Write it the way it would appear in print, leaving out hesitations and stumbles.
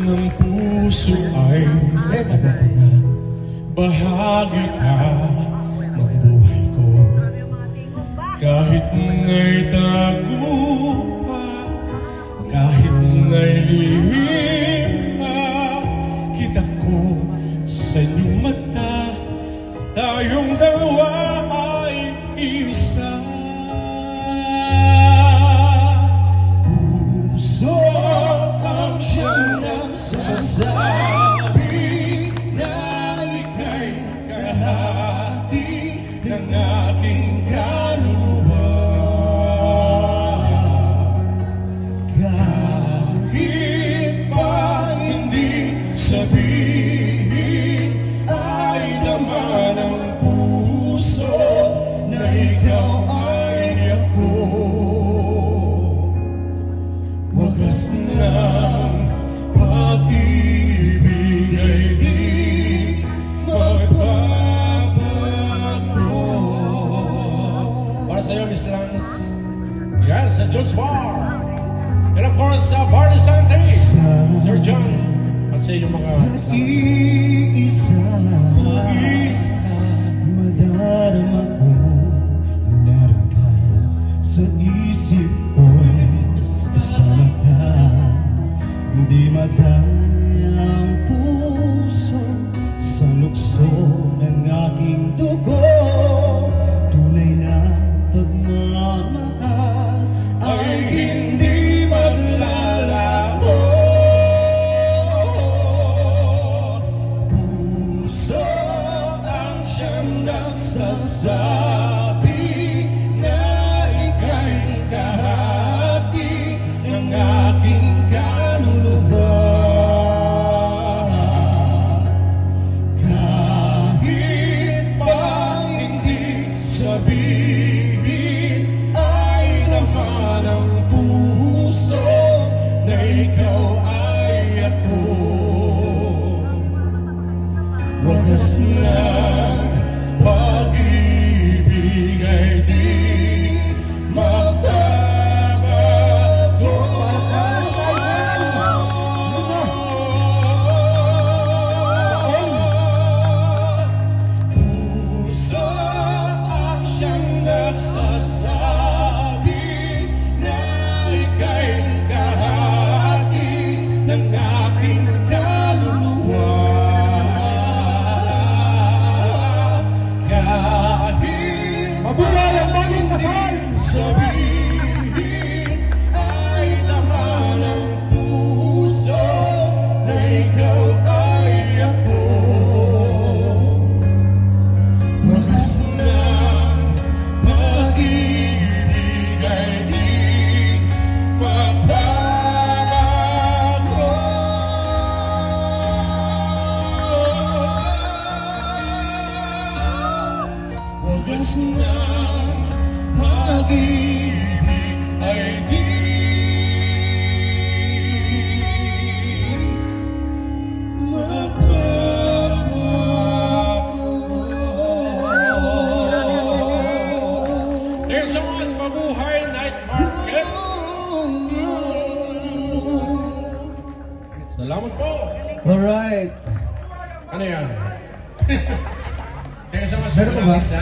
ng puso ay bahagi ka ng buhay ko. Kahit nga'y tagupa, kahit nga'y lihim na, kita ko sa iyong mata, tayong dalawa ay isa. Puso ang siyang nagsasabi na ika'y kahati ng aking kaluluwa. Kahit pa hindi sabihin, ay laman ng puso na ikaw ay ako. Wagas ng pag-ibig ay di magbabago. Para sa'yo, Miss Lance. Yan, sa Jones Bar. And of course, sa Barney Sante, Sir John. At sa inyong mga kasama. Mag-isa, madarama ko, naroon ka sa isip ko. Isama ka, hindi madaya ang puso sa lukso ng aking dugo. Tunay na pagmamahal ay hindi maglalaho. Puso ang siyang nagsasabi na ika'y kahati ng aking kaluluwa. Kahit pa hindi sabihin, ay laman ang puso na ikaw ay ako. Wagas ng pag-ibig ay di magbabago. Puso ang siyang nagsasabi na ika'y kahati ng aking kaluluwa. Sabihin ay laman ng puso na ikaw ay ako. Wagas ng pag-ibig ay di magbabago. Wagas ng pag-ibig ay di magbabago. There's so much Mabuhay Night Market. Salamat po. Alright. Ano yan? There's so much Meron pa ba? sa